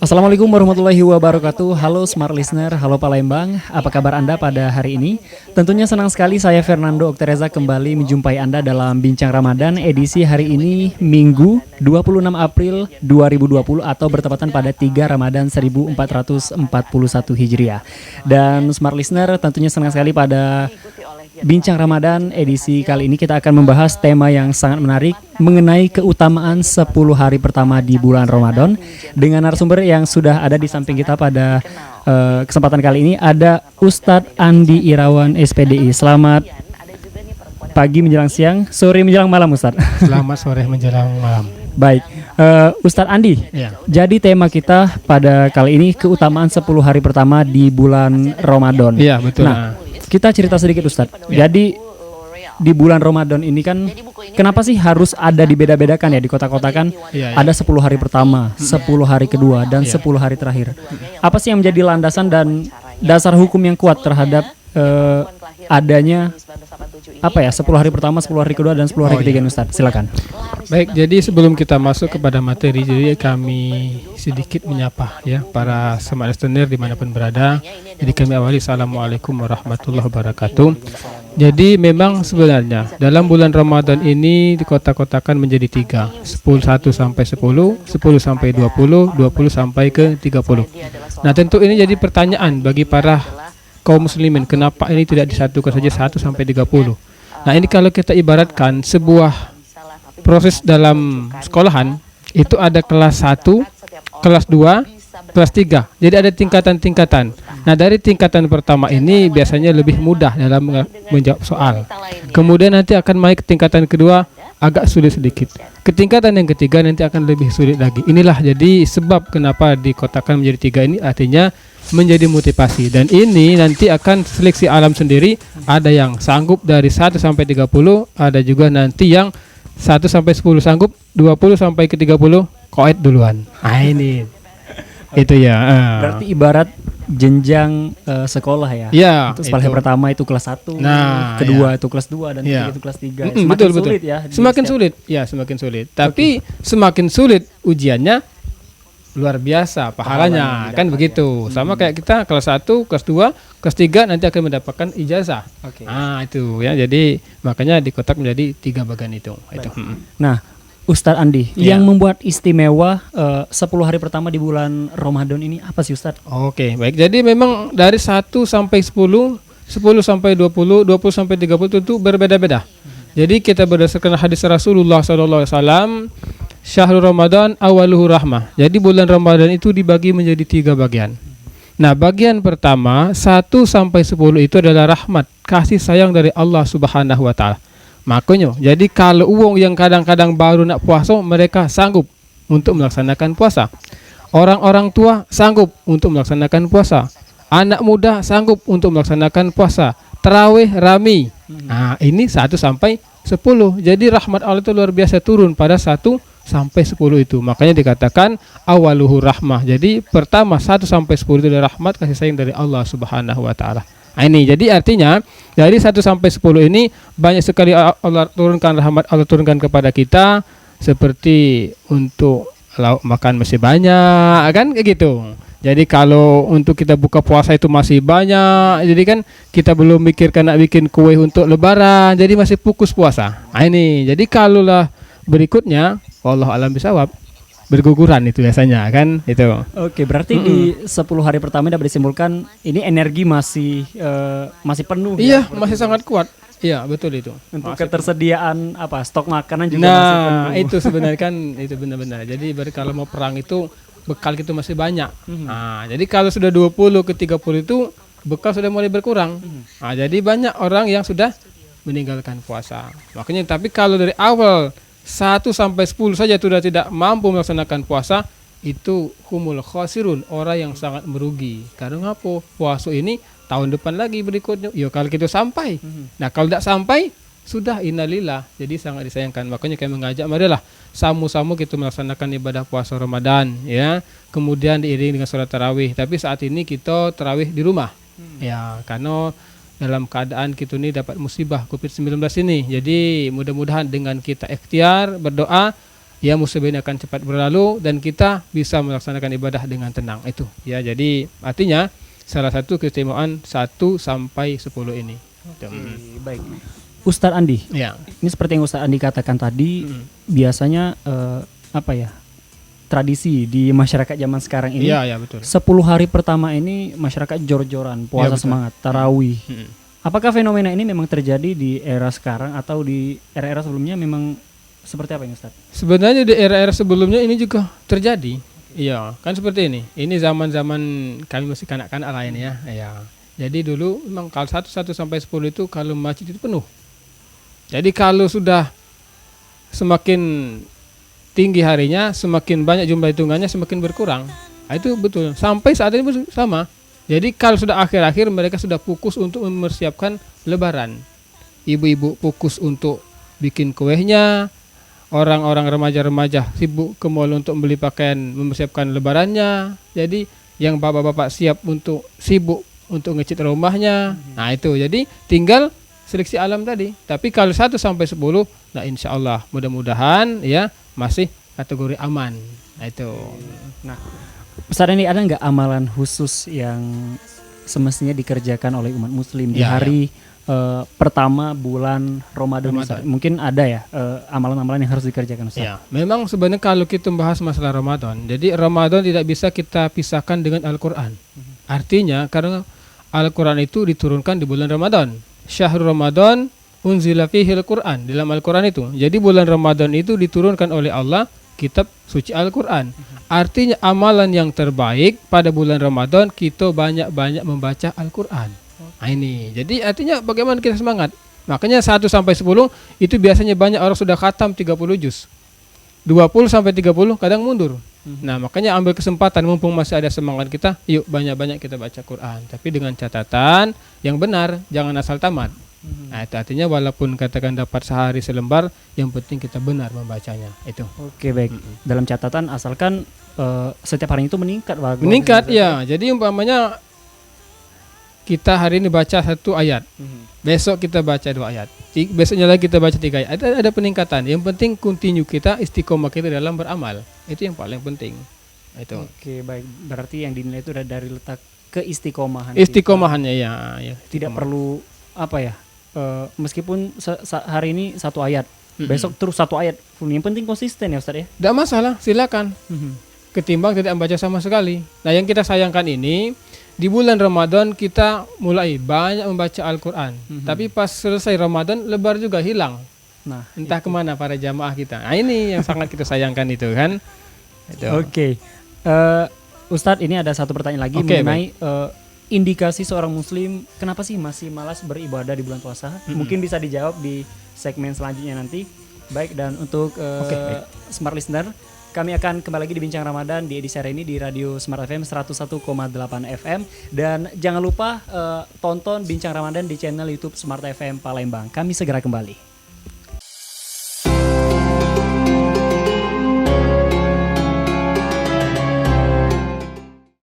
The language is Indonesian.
Assalamualaikum warahmatullahi wabarakatuh. Halo Smart Listener, halo Palembang. Apa kabar Anda pada hari ini? Tentunya senang sekali saya Fernando Oktereza kembali menjumpai Anda dalam Bincang Ramadan edisi hari ini Minggu 26 April 2020 atau bertepatan pada 3 Ramadan 1441 Hijriah. Dan Smart Listener tentunya senang sekali pada Bincang Ramadan edisi kali ini kita akan membahas tema yang sangat menarik mengenai keutamaan 10 hari pertama di bulan Ramadan dengan narasumber yang sudah ada di samping kita pada kesempatan kali ini ada Ustadz Andi Irawan SPDI. Selamat pagi menjelang siang, sore menjelang malam Ustadz. Selamat sore menjelang malam. Baik, Ustadz Andi, Ya. jadi tema kita pada kali ini keutamaan 10 hari pertama di bulan Ramadan. Iya, betul. Nah, kita cerita sedikit Ustadz. Jadi di bulan Ramadan ini kan kenapa sih harus ada dibeda-bedakan ya di kota-kotakan? Iya, iya. Ada 10 hari pertama, 10 hari kedua dan 10 hari terakhir. Apa sih yang menjadi landasan dan dasar hukum yang kuat terhadap adanya apa ya 10 hari pertama, 10 hari kedua dan 10 hari ketiga Ustadz? Silakan. Baik, jadi sebelum kita masuk kepada materi, jadi kami sedikit menyapa ya para smart listener dimanapun berada. Jadi kami awali Assalamualaikum warahmatullahi wabarakatuh. Jadi memang sebenarnya dalam bulan Ramadan ini dikotak-kotakan menjadi 3, 1 sampai 10, 10 sampai 20, 20 sampai ke 30. Nah tentu ini jadi pertanyaan bagi para kaum muslimin, kenapa ini tidak disatukan saja 1 sampai 30. Nah ini kalau kita ibaratkan sebuah proses dalam sekolahan, itu ada kelas 1, kelas 2, kelas 3. Jadi ada tingkatan-tingkatan. Nah dari tingkatan pertama ini biasanya lebih mudah dalam menjawab soal. Kemudian nanti akan naik ke tingkatan kedua agak sulit sedikit. Ke tingkatan yang ketiga nanti akan lebih sulit lagi. Inilah jadi sebab kenapa dikotakan menjadi 3 ini, artinya menjadi motivasi. Dan ini nanti akan seleksi alam sendiri. Ada yang sanggup dari 1 sampai 30, ada juga nanti yang 1 sampai 10 sanggup, 20 sampai ke 30 koed duluan. Nah ini itu ya. Berarti ibarat jenjang sekolah ya. Ya, Untuk sekolah pertama itu kelas 1, Nah, kedua itu kelas 2 dan Ya. ketiga itu kelas 3. Betul. Sulit ya. Semakin sulit. Ya, semakin sulit. Tapi semakin sulit ujiannya luar biasa pahalanya, kan begitu. Sama kayak kita kelas 1, kelas 2, kelas 3 nanti akan mendapatkan ijazah. Oke. Nah, itu ya. Jadi makanya dikotak menjadi 3 bagian itu. Itu. Nah, Ustadz Andi, Ya. yang membuat istimewa 10 hari pertama di bulan Ramadan ini apa sih Ustadz? Oke, baik. Jadi memang dari 1 sampai 10, 10 sampai 20, 20 sampai 30 itu berbeda-beda. Jadi kita berdasarkan hadis Rasulullah SAW, Syahrul Ramadan awaluhu rahmah. Jadi bulan Ramadan itu dibagi menjadi 3 bagian. Nah, bagian pertama 1 sampai 10 itu adalah rahmat, kasih sayang dari Allah Subhanahu wa taala. Makanya, jadi kalau uang yang kadang-kadang baru nak puasa, mereka sanggup untuk melaksanakan puasa. Orang-orang tua sanggup untuk melaksanakan puasa. Anak muda sanggup untuk melaksanakan puasa. Tarawih rami. Nah, ini 1 sampai 10. Jadi rahmat Allah itu luar biasa turun pada 1 sampai 10 itu. Makanya dikatakan awaluhu rahmah. Jadi pertama 1 sampai 10 itu adalah rahmat, kasih sayang dari Allah Subhanahu wa taala. Nah, ini jadi artinya dari 1 sampai 10 ini banyak sekali Allah turunkan rahmat, Allah turunkan kepada kita, seperti untuk lauk makan masih banyak, kan kayak gitu. Jadi kalau untuk kita buka puasa itu masih banyak, jadi kan kita belum mikirkan nak bikin kue untuk lebaran, jadi masih fokus puasa. Nah, ini jadi kalau lah berikutnya wallahu alam bisawab berguguran itu biasanya kan itu. Oke, berarti di 10 hari pertama dapat disimpulkan ini energi masih penuh Iya, ya. masih sangat kuat. Iya, betul itu. Untuk Masih ketersediaan stok makanan juga masih penuh. Nah, itu sebenarnya kan itu benar-benar. Jadi kalau mau perang itu bekal itu masih banyak. Nah, jadi kalau sudah 20 ke 30 itu bekal sudah mulai berkurang. Nah, jadi banyak orang yang sudah meninggalkan puasa. Makanya tapi kalau dari awal 1 sampai 10 saja sudah tidak mampu melaksanakan puasa, itu humul khasirun, orang yang sangat merugi. Karena apa? Puasa ini tahun depan lagi berikutnya. Ya kalau kita sampai. Nah, kalau tidak sampai sudah innalillah. Jadi sangat disayangkan. Makanya kami mengajak marilah sama-sama kita melaksanakan ibadah puasa Ramadan ya. Kemudian diiringi dengan sholat tarawih. Tapi saat ini kita tarawih di rumah. Ya, karena dalam keadaan kita ini dapat musibah COVID-19 ini. Jadi mudah-mudahan dengan kita ikhtiar berdoa ya musibah ini akan cepat berlalu dan kita bisa melaksanakan ibadah dengan tenang. Itu ya, jadi artinya salah satu keistimewaan 1 sampai 10 ini. Oke, baik. Ustadz Andi, Ya. ini seperti yang Ustadz Andi katakan tadi, biasanya tradisi di masyarakat zaman sekarang ini, Iya, ya betul. 10 hari pertama ini masyarakat jor-joran, puasa betul. semangat, tarawih. Mm. Apakah fenomena ini memang terjadi di era sekarang atau di era-era sebelumnya memang seperti apa ini Ustadz? Sebenarnya di era-era sebelumnya ini juga terjadi. Iya, kan seperti ini. Ini zaman-zaman kami masih kanak-kanak lah ini ya. Iya. Jadi dulu memang kalau 1 sampai 10 itu kalau masjid itu penuh. Jadi kalau sudah semakin tinggi harinya, semakin banyak jumlah hitungannya, semakin berkurang. Nah, itu betul. Sampai saat ini pun sama. Jadi kalau sudah akhir-akhir mereka sudah fokus untuk mempersiapkan lebaran. Ibu-ibu fokus untuk bikin kuehnya, orang-orang remaja-remaja sibuk ke mall untuk beli pakaian, mempersiapkan lebarannya. Jadi yang bapak-bapak sibuk untuk ngecat rumahnya. Nah itu, jadi tinggal seleksi alam tadi. Tapi kalau 1 sampai 10, nah insya Allah mudah-mudahan ya masih kategori aman. Nah itu. Nah, Ustadz ini ada nggak amalan khusus yang semestinya dikerjakan oleh umat muslim di Ya, hari pertama bulan Ramadan? Ustadz? Mungkin ada ya amalan-amalan yang harus dikerjakan Ustadz? Ya, memang sebenarnya kalau kita membahas masalah Ramadan, jadi Ramadan tidak bisa kita pisahkan dengan Al-Quran. Artinya karena Al-Quran itu diturunkan di bulan Ramadan. Syahrul Ramadan unzila fihil Quran, dalam Al-Quran itu. Jadi bulan Ramadan itu diturunkan oleh Allah kitab suci Al-Quran. Artinya amalan yang terbaik pada bulan Ramadan kita banyak-banyak membaca Al-Quran. Nah ini, jadi artinya bagaimana kita semangat. Makanya 1 sampai 10 itu biasanya banyak orang sudah khatam 30 juz. 20 sampai 30 kadang mundur. Nah makanya ambil kesempatan mumpung masih ada semangat kita, yuk banyak-banyak kita baca Quran. Tapi dengan catatan yang benar, jangan asal tamat. Nah itu artinya walaupun katakan dapat sehari selembar, yang penting kita benar membacanya. Itu. Oke, baik. Dalam catatan asalkan setiap hari itu meningkat. Meningkat ya. Jadi umpamanya kita hari ini baca 1 ayat, besok kita baca 2 ayat, besoknya lagi kita baca 3 ayat. Ada peningkatan. Yang penting continue kita, istiqomah kita dalam beramal. Itu yang paling penting. Itu. Oke, baik. Berarti yang dinilai itu dari letak keistiqomahan. Istiqomahannya ya. Tidak perlu apa ya? Meskipun hari ini 1 ayat, besok terus 1 ayat. Yang penting konsisten ya Ustadz ya. Tidak masalah, silakan. Ketimbang tidak membaca sama sekali. Nah yang kita sayangkan ini, di bulan Ramadan kita mulai banyak membaca Al-Quran. Tapi pas selesai Ramadan lebar juga hilang. Nah, entah kemana para jamaah kita. Nah ini yang sangat kita sayangkan itu kan. Oke. Ustadz, ini ada satu pertanyaan lagi mengenai indikasi seorang muslim kenapa sih masih malas beribadah di bulan puasa. Mungkin bisa dijawab di segmen selanjutnya nanti. Baik, dan untuk Smart Listener, kami akan kembali lagi di Bincang Ramadan di edisi hari ini di Radio Smart FM 101,8 FM. Dan jangan lupa tonton Bincang Ramadan di channel YouTube Smart FM Palembang. Kami segera kembali.